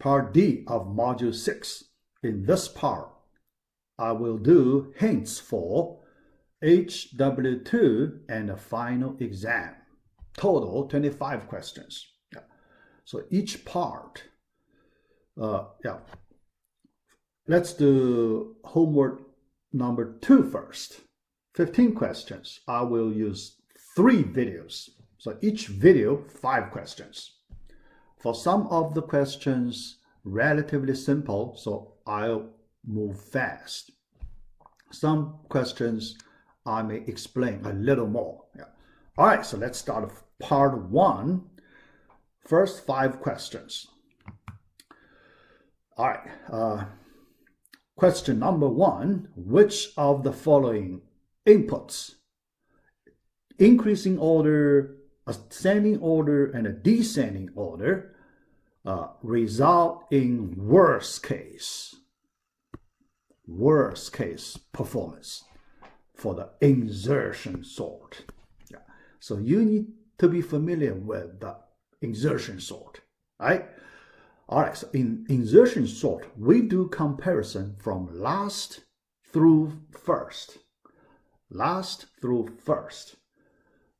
part D of Module 6. In this part, I will do hints for HW2 and the final exam. Total 25 questions. Yeah. So each part, let's do homework number 2 first. 15 questions. I will use 3 videos. So each video, 5 questions. For some of the questions, relatively simple, so I'll move fast. Some questions I may explain a little more. Yeah. All right, so let's start part 1. First 5 questions. All right. Question number 1, which of the following inputs, increasing order, ascending order, and a descending order, result in worst case performance for the insertion sort? Yeah. So you need to be familiar with the insertion sort, right? All right, so in insertion sort, we do comparison from last through first. Last through first.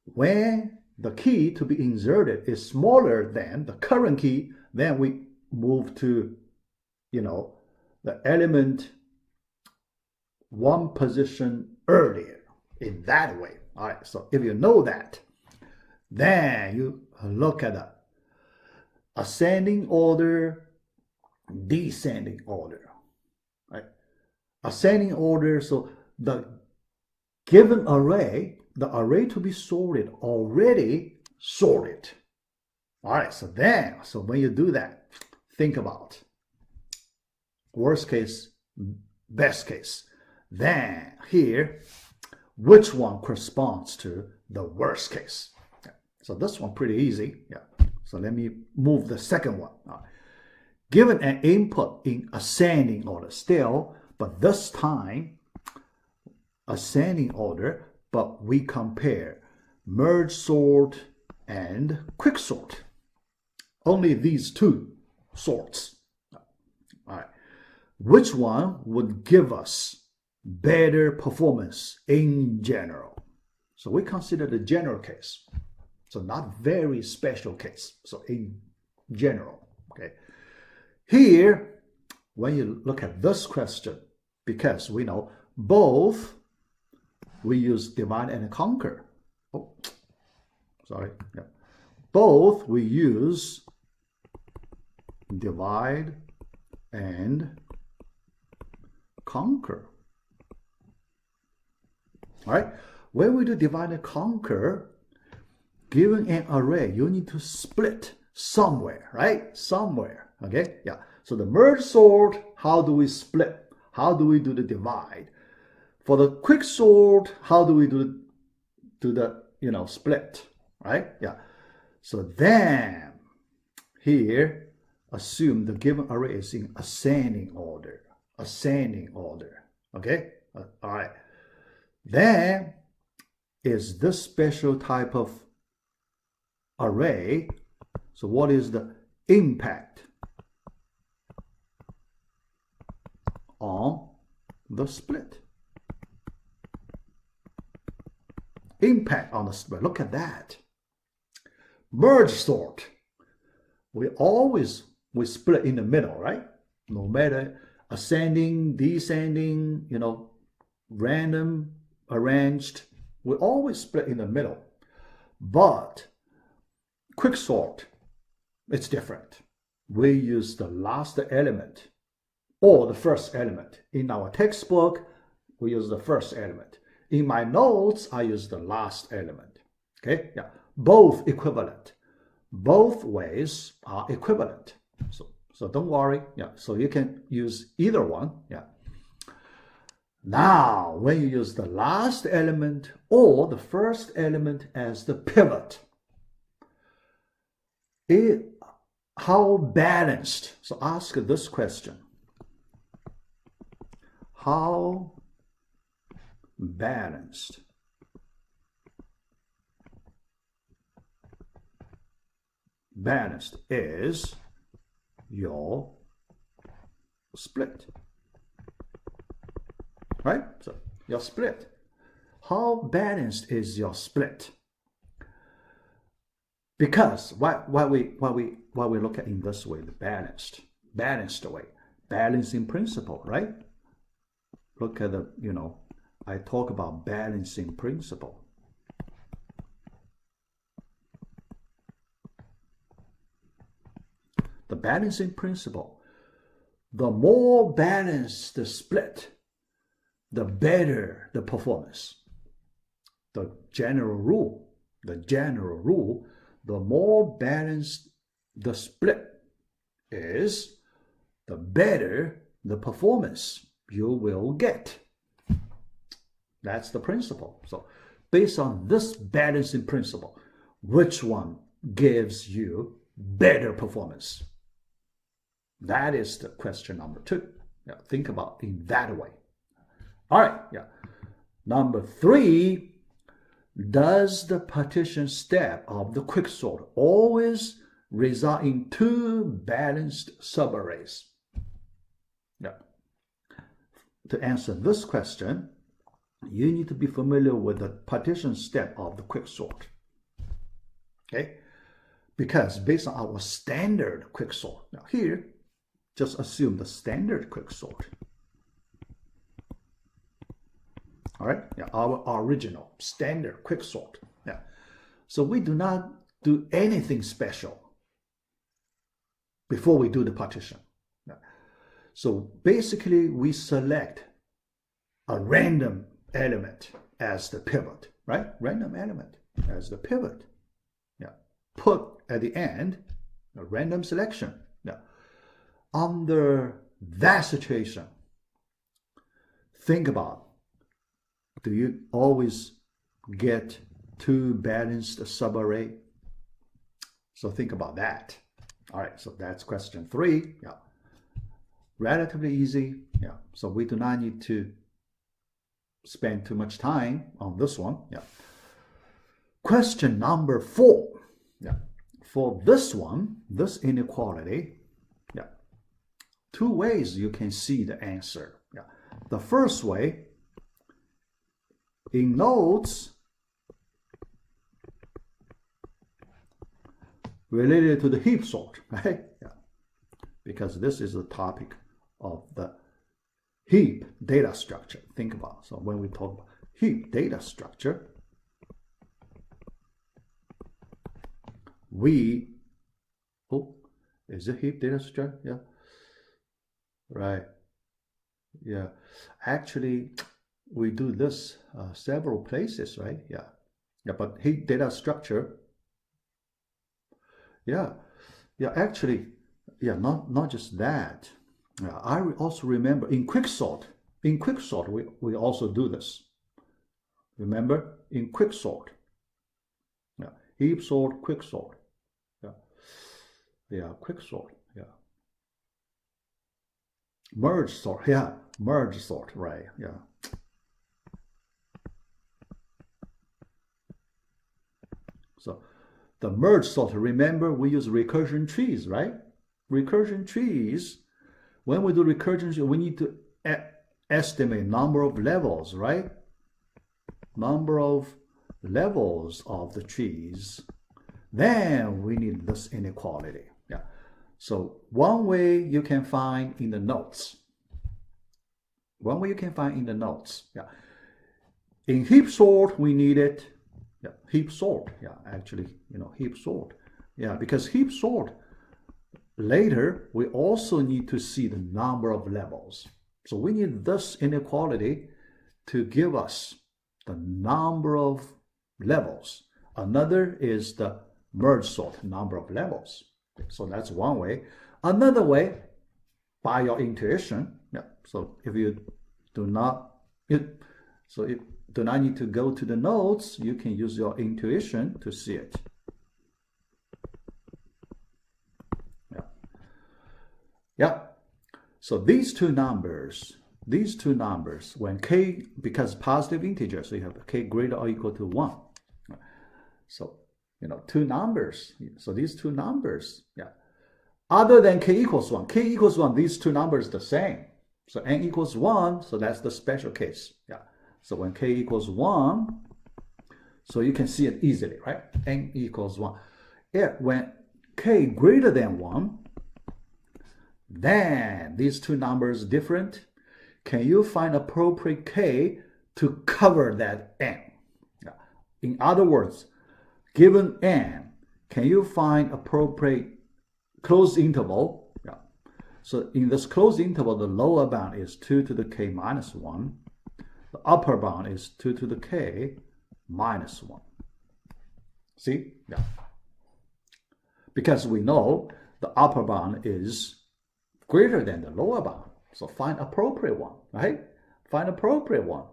When the key to be inserted is smaller than the current key, then we move to, the element 1 position earlier in that way. All right, so if you know that, then you look at the ascending order, descending order, right? Ascending order, so the given array, the array to be sorted already sorted. All right, so when you do that, think about worst case, best case. Then here, which one corresponds to the worst case? Yeah. So this one pretty easy. Yeah. So let me move the second one. Given an input in ascending order still, but this time ascending order, but we compare merge sort and quick sort. Only these 2 sorts. All right. Which one would give us better performance in general? So we consider the general case. So not very special case. So in general, okay. Here, when you look at this question, because we know both we use divide and conquer. Oh, sorry. Yeah. Both we use divide and conquer. All right. When we do divide and conquer, given an array, you need to split somewhere, right? Somewhere, okay? Yeah. So the merge sort, how do we split? How do we do the divide? For the quick sort, how do we do the split, right? Yeah. So then here, assume the given array is in ascending order. Ascending order, okay? All right. Then is this special type of array. So what is the impact on the split? Impact on the split. Look at that. Merge sort. We split in the middle, right? No matter ascending, descending, random, arranged, we always split in the middle. But quick sort, it's different. We use the last element or the first element. In our textbook, we use the first element. In my notes, I use the last element. Okay, yeah, both equivalent. Both ways are equivalent. So don't worry. Yeah, so you can use either one. Yeah. Now, when you use the last element or the first element as the pivot, how balanced? So ask this question. How balanced is your split. Right? So your split. How balanced is your split? Because why we look at it in this way, the balanced way, balancing principle, right? Look at the, I talk about balancing principle. The balancing principle, the more balanced the split, the better the performance. The general rule, the more balanced the split is, the better the performance you will get. That's the principle. So based on this balancing principle, which one gives you better performance? That is the question number 2. Yeah, think about in that way. All right. Yeah. Number 3, does the partition step of the quicksort always result in 2 balanced subarrays? Yeah. To answer this question, you need to be familiar with the partition step of the quicksort. Okay? Because based on our standard quicksort, now here, just assume the standard quicksort. All right, yeah, our original standard quicksort. Yeah, so we do not do anything special before we do the partition. Yeah. So basically, we select a random element as the pivot, right? Random element as the pivot. Yeah, put at the end a random selection. Yeah, under that situation, think about, do you always get 2 balanced subarray? So think about that. All right, so that's question 3. Yeah, relatively easy. Yeah, so we do not need to spend too much time on this one. Yeah. Question number 4. Yeah, for this one, this inequality, yeah, 2 ways you can see the answer. Yeah, the first way, in notes related to the heap sort, right? Yeah. Because this is the topic of the heap data structure. Think about it. So when we talk about heap data structure, is it heap data structure? Yeah. Right. Yeah. Actually, we do this several places, right? Yeah. Yeah, but heap data structure, yeah. Yeah, actually, yeah, not just that. I also remember in quicksort, we also do this. Remember, in quicksort. Yeah, heap sort, quicksort. Yeah. Yeah, quicksort. Yeah. Merge sort. Yeah, merge sort, right. Yeah. So the merge sort, remember we use recursion trees, right? Recursion trees, when we do recursion trees, we need to estimate number of levels, right? Number of levels of the trees. Then we need this inequality. Yeah. So one way you can find in the notes. Yeah. In heap sort, we need it. Yeah, heap sort. Yeah, actually, heap sort. Yeah, because heap sort, later, we also need to see the number of levels. So we need this inequality to give us the number of levels. Another is the merge sort, number of levels. So that's one way. Another way, by your intuition. Yeah. So if you do not, do not need to go to the notes, you can use your intuition to see it. Yeah. Yeah. So these two numbers, when k, because positive integers, so you have k greater or equal to 1. So, two numbers. So these two numbers, yeah, other than k equals 1. K equals 1, these two numbers are the same. So n equals 1, so that's the special case. Yeah. So when k equals 1, so you can see it easily, right? N equals 1. Yeah, when k greater than 1, then these two numbers different. Can you find appropriate k to cover that n? Yeah. In other words, given n, can you find appropriate closed interval? Yeah. So in this closed interval, the lower bound is 2 to the k minus 1. The upper bound is 2 to the k minus 1. See? Yeah. Because we know the upper bound is greater than the lower bound. So find appropriate one, right? Find appropriate one,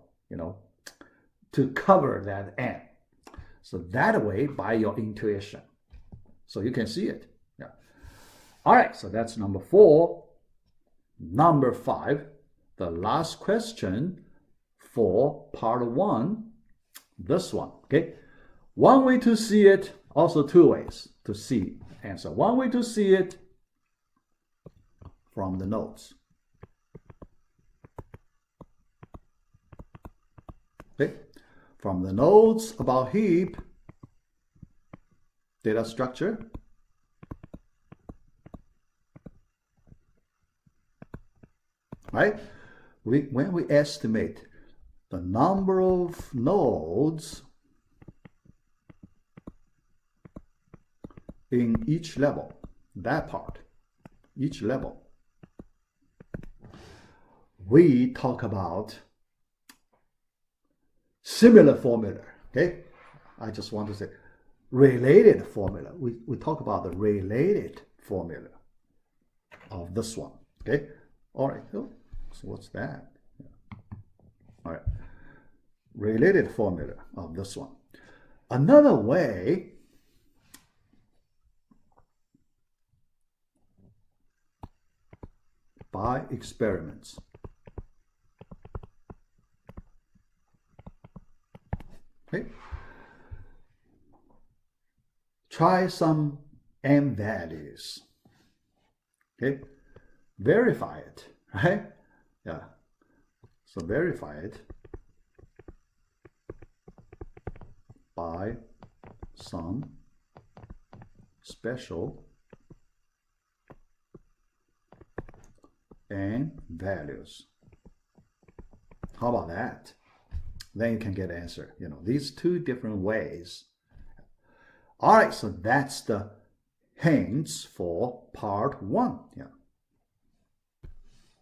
to cover that n. So that way, by your intuition. So you can see it. Yeah. All right, so that's number 4. Number 5, the last question for part 1, this one, okay? One way to see it, also 2 ways to see answer. One way to see it from the notes. Okay? From the notes about heap, data structure, right? When we estimate the number of nodes in each level, that part, each level, we talk about similar formula, okay? I just want to say related formula. We talk about the related formula of this one, okay? All right, so what's that? All right, related formula of this one. Another way by experiments. Okay. Try some n values. Okay. Verify it, right? Yeah. So verify it by some special n values. How about that? Then you can get an answer. These 2 different ways. All right, so that's the hints for part 1. Yeah.